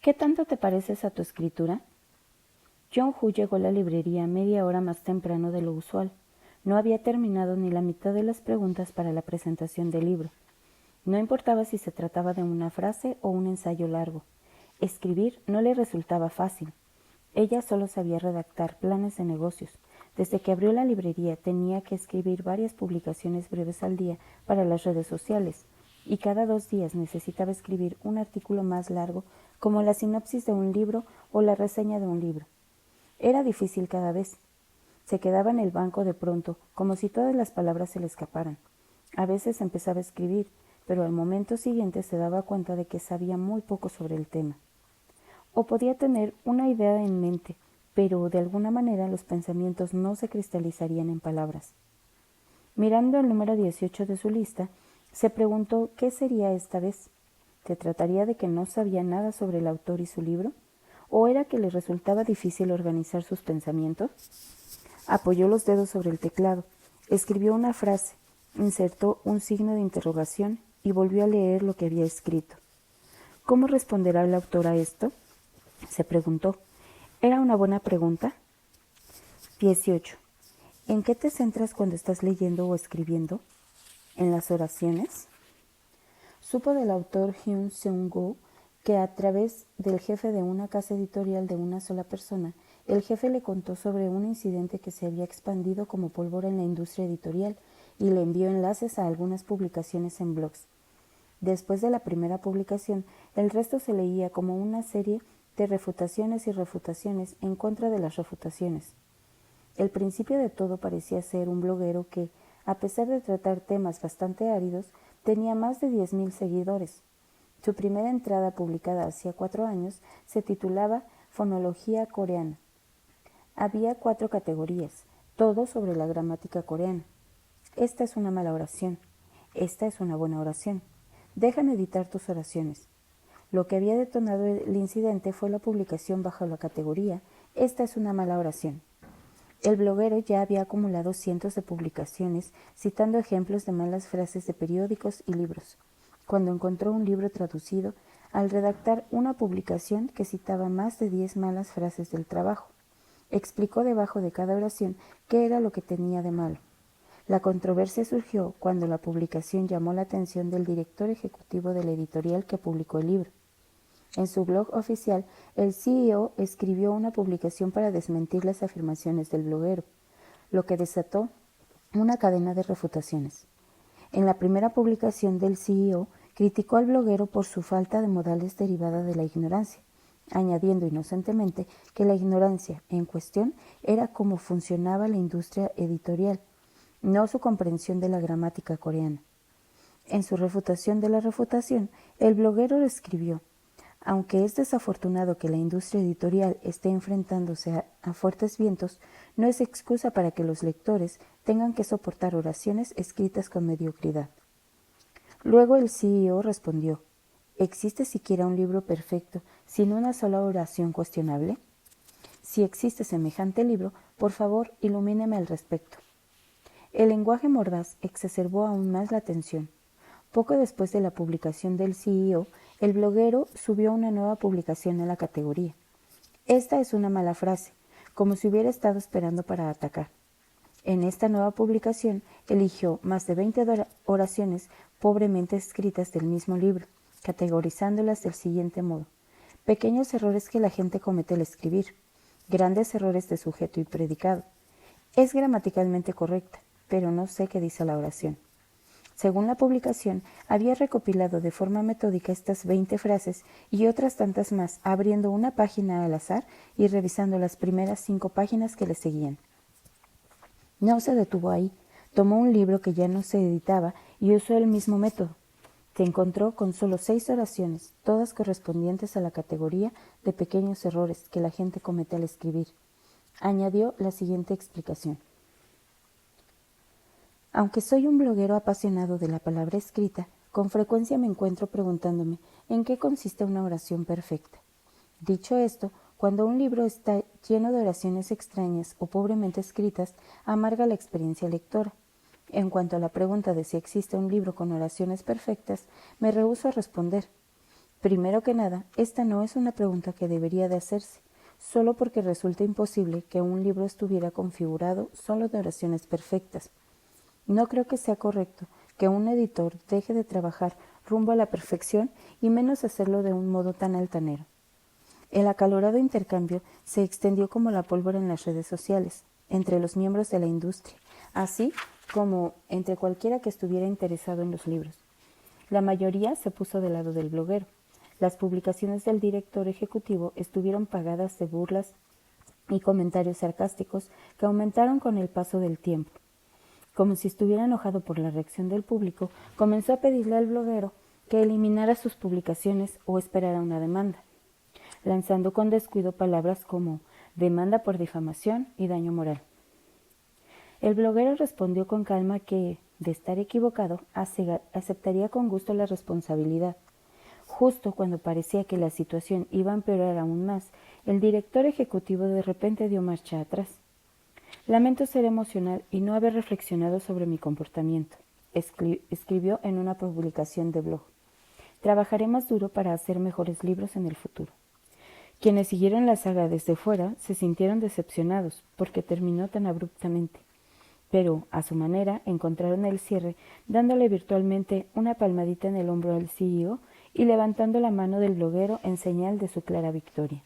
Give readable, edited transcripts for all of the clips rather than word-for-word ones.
¿Qué tanto te pareces a tu escritura? Jong-Hu llegó a la librería media hora más temprano de lo usual. No había terminado ni la mitad de las preguntas para la presentación del libro. No importaba si se trataba de una frase o un ensayo largo. Escribir no le resultaba fácil. Ella solo sabía redactar planes de negocios. Desde que abrió la librería tenía que escribir varias publicaciones breves al día para las redes sociales, y cada 2 días necesitaba escribir un artículo más largo, como la sinopsis de un libro o la reseña de un libro. Era difícil cada vez. Se quedaba en el banco de pronto, como si todas las palabras se le escaparan. A veces empezaba a escribir, pero al momento siguiente se daba cuenta de que sabía muy poco sobre el tema. O podía tener una idea en mente, pero de alguna manera los pensamientos no se cristalizarían en palabras. Mirando el número 18 de su lista, se preguntó qué sería esta vez. ¿Se trataría de que no sabía nada sobre el autor y su libro? ¿O era que le resultaba difícil organizar sus pensamientos? Apoyó los dedos sobre el teclado, escribió una frase, insertó un signo de interrogación y volvió a leer lo que había escrito. ¿Cómo responderá el autor a esto?, se preguntó. ¿Era una buena pregunta? 18. ¿En qué te centras cuando estás leyendo o escribiendo? ¿En las oraciones? Supo del autor Hyun Seung-Go que a través del jefe de una casa editorial de una sola persona, el jefe le contó sobre un incidente que se había expandido como pólvora en la industria editorial y le envió enlaces a algunas publicaciones en blogs. Después de la primera publicación, el resto se leía como una serie de refutaciones y refutaciones en contra de las refutaciones. El principio de todo parecía ser un bloguero que, a pesar de tratar temas bastante áridos, tenía más de 10.000 seguidores. Su primera entrada, publicada hacía 4 años, se titulaba Fonología coreana. Había 4 categorías, todo sobre la gramática coreana. Esta es una mala oración. Esta es una buena oración. Déjame editar tus oraciones. Lo que había detonado el incidente fue la publicación bajo la categoría Esta es una mala oración. El bloguero ya había acumulado cientos de publicaciones citando ejemplos de malas frases de periódicos y libros. Cuando encontró un libro traducido, al redactar una publicación que citaba más de 10 malas frases del trabajo, explicó debajo de cada oración qué era lo que tenía de malo. La controversia surgió cuando la publicación llamó la atención del director ejecutivo de la editorial que publicó el libro. En su blog oficial, el CEO escribió una publicación para desmentir las afirmaciones del bloguero, lo que desató una cadena de refutaciones. En la primera publicación del CEO, criticó al bloguero por su falta de modales derivada de la ignorancia, añadiendo inocentemente que la ignorancia en cuestión era cómo funcionaba la industria editorial, no su comprensión de la gramática coreana. En su refutación de la refutación, el bloguero escribió: aunque es desafortunado que la industria editorial esté enfrentándose a fuertes vientos, no es excusa para que los lectores tengan que soportar oraciones escritas con mediocridad. Luego el CEO respondió: ¿existe siquiera un libro perfecto sin una sola oración cuestionable? Si existe semejante libro, por favor, ilumíneme al respecto. El lenguaje mordaz exacerbó aún más la tensión. Poco después de la publicación del CEO, el bloguero subió una nueva publicación a la categoría. Esta es una mala frase, como si hubiera estado esperando para atacar. En esta nueva publicación eligió más de 20 oraciones pobremente escritas del mismo libro, categorizándolas del siguiente modo: pequeños errores que la gente comete al escribir, grandes errores de sujeto y predicado. Es gramaticalmente correcta, pero no sé qué dice la oración. Según la publicación, había recopilado de forma metódica estas 20 frases y otras tantas más, abriendo una página al azar y revisando las primeras 5 páginas que le seguían. No se detuvo ahí, tomó un libro que ya no se editaba y usó el mismo método. Se encontró con solo 6 oraciones, todas correspondientes a la categoría de pequeños errores que la gente comete al escribir. Añadió la siguiente explicación: aunque soy un bloguero apasionado de la palabra escrita, con frecuencia me encuentro preguntándome en qué consiste una oración perfecta. Dicho esto, cuando un libro está lleno de oraciones extrañas o pobremente escritas, amarga la experiencia lectora. En cuanto a la pregunta de si existe un libro con oraciones perfectas, me rehúso a responder. Primero que nada, esta no es una pregunta que debería de hacerse, solo porque resulta imposible que un libro estuviera configurado solo de oraciones perfectas. No creo que sea correcto que un editor deje de trabajar rumbo a la perfección y menos hacerlo de un modo tan altanero. El acalorado intercambio se extendió como la pólvora en las redes sociales, entre los miembros de la industria, así como entre cualquiera que estuviera interesado en los libros. La mayoría se puso del lado del bloguero. Las publicaciones del director ejecutivo estuvieron plagadas de burlas y comentarios sarcásticos que aumentaron con el paso del tiempo. Como si estuviera enojado por la reacción del público, comenzó a pedirle al bloguero que eliminara sus publicaciones o esperara una demanda, lanzando con descuido palabras como demanda por difamación y daño moral. El bloguero respondió con calma que, de estar equivocado, aceptaría con gusto la responsabilidad. Justo cuando parecía que la situación iba a empeorar aún más, el director ejecutivo de repente dio marcha atrás. Lamento ser emocional y no haber reflexionado sobre mi comportamiento, escribió en una publicación de blog. Trabajaré más duro para hacer mejores libros en el futuro. Quienes siguieron la saga desde fuera se sintieron decepcionados porque terminó tan abruptamente, pero, a su manera, encontraron el cierre dándole virtualmente una palmadita en el hombro al CEO y levantando la mano del bloguero en señal de su clara victoria.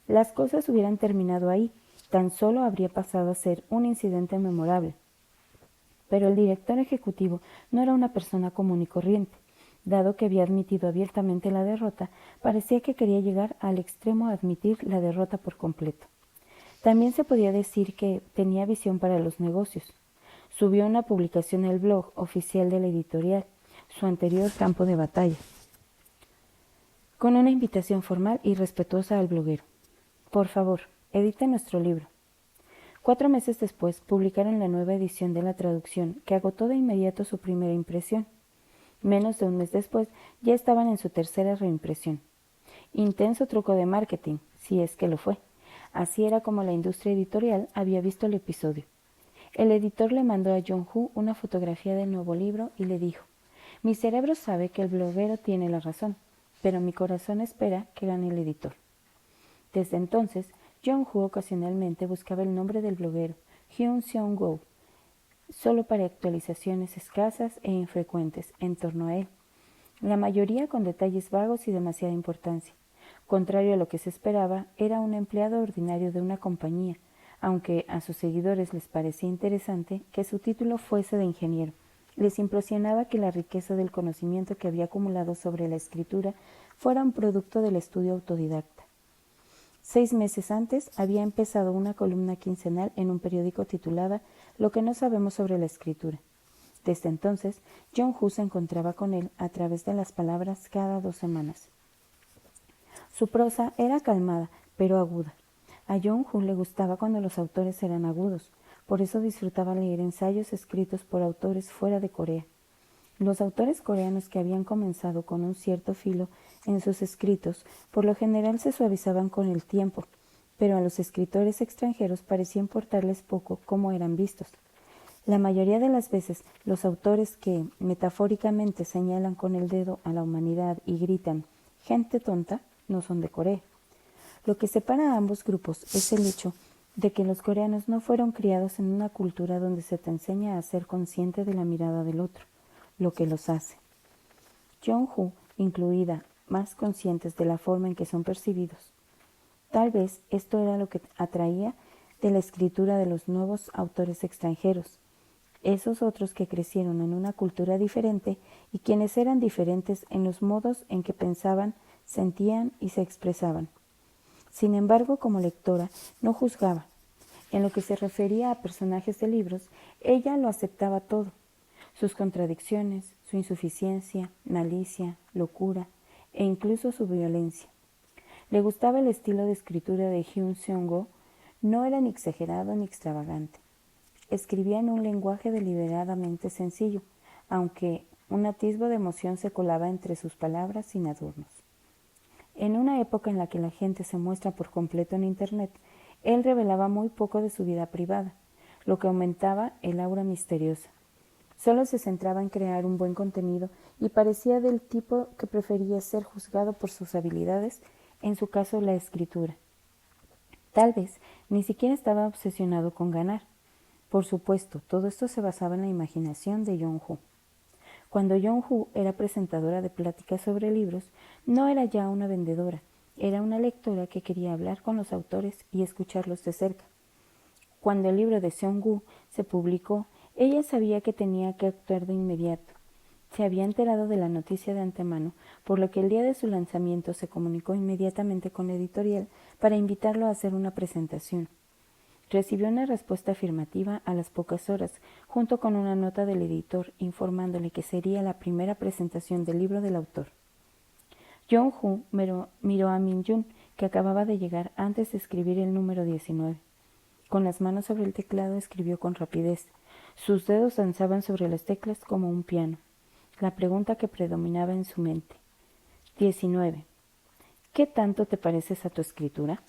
Las cosas hubieran terminado ahí, tan solo habría pasado a ser un incidente memorable. Pero el director ejecutivo no era una persona común y corriente. Dado que había admitido abiertamente la derrota, parecía que quería llegar al extremo de admitir la derrota por completo. También se podía decir que tenía visión para los negocios. Subió una publicación al blog oficial de la editorial, su anterior campo de batalla, con una invitación formal y respetuosa al bloguero. Por favor, edite nuestro libro. 4 meses después publicaron la nueva edición de la traducción, que agotó de inmediato su primera impresión. Menos de un mes después ya estaban en su tercera reimpresión. Intenso truco de marketing, si es que lo fue. Así era como la industria editorial había visto el episodio. El editor le mandó a Jong-Woo una fotografía del nuevo libro y le dijo: «Mi cerebro sabe que el bloguero tiene la razón, pero mi corazón espera que gane el editor». Desde entonces, Jong-Woo ocasionalmente buscaba el nombre del bloguero, Hyun Seong-woo, solo para actualizaciones escasas e infrecuentes en torno a él, la mayoría con detalles vagos y demasiada importancia. Contrario a lo que se esperaba, era un empleado ordinario de una compañía, aunque a sus seguidores les parecía interesante que su título fuese de ingeniero. Les impresionaba que la riqueza del conocimiento que había acumulado sobre la escritura fuera un producto del estudio autodidacta. 6 meses antes había empezado una columna quincenal en un periódico titulada «Lo que no sabemos sobre la escritura». Desde entonces, Jong-Woo se encontraba con él a través de las palabras cada 2 semanas. Su prosa era calmada, pero aguda. A Jong-Woo le gustaba cuando los autores eran agudos, por eso disfrutaba leer ensayos escritos por autores fuera de Corea. Los autores coreanos que habían comenzado con un cierto filo en sus escritos, por lo general se suavizaban con el tiempo, pero a los escritores extranjeros parecía importarles poco cómo eran vistos. La mayoría de las veces, los autores que, metafóricamente, señalan con el dedo a la humanidad y gritan «gente tonta», no son de Corea. Lo que separa a ambos grupos es el hecho de que los coreanos no fueron criados en una cultura donde se te enseña a ser consciente de la mirada del otro, lo que los hace. Jong-Woo, incluida, más conscientes de la forma en que son percibidos. Tal vez esto era lo que atraía de la escritura de los nuevos autores extranjeros, esos otros que crecieron en una cultura diferente y quienes eran diferentes en los modos en que pensaban, sentían y se expresaban. Sin embargo, como lectora, no juzgaba. En lo que se refería a personajes de libros, ella lo aceptaba todo. Sus contradicciones, su insuficiencia, malicia, locura e incluso su violencia. Le gustaba el estilo de escritura de Hyun Seong-woo, no era ni exagerado ni extravagante. Escribía en un lenguaje deliberadamente sencillo, aunque un atisbo de emoción se colaba entre sus palabras sin adornos. En una época en la que la gente se muestra por completo en Internet, él revelaba muy poco de su vida privada, lo que aumentaba el aura misteriosa. Solo se centraba en crear un buen contenido y parecía del tipo que prefería ser juzgado por sus habilidades, en su caso la escritura. Tal vez ni siquiera estaba obsesionado con ganar. Por supuesto, todo esto se basaba en la imaginación de Jong-Hu. Cuando Jong-Hu era presentadora de pláticas sobre libros, no era ya una vendedora, era una lectora que quería hablar con los autores y escucharlos de cerca. Cuando el libro de Seong-gu se publicó, ella sabía que tenía que actuar de inmediato. Se había enterado de la noticia de antemano, por lo que el día de su lanzamiento se comunicó inmediatamente con la editorial para invitarlo a hacer una presentación. Recibió una respuesta afirmativa a las pocas horas, junto con una nota del editor informándole que sería la primera presentación del libro del autor. Jong-Hu miró a Min-jun, que acababa de llegar antes de escribir el número 19. Con las manos sobre el teclado escribió con rapidez. Sus dedos danzaban sobre las teclas como un piano. La pregunta que predominaba en su mente. 19. ¿Qué tanto te pareces a tu escritura?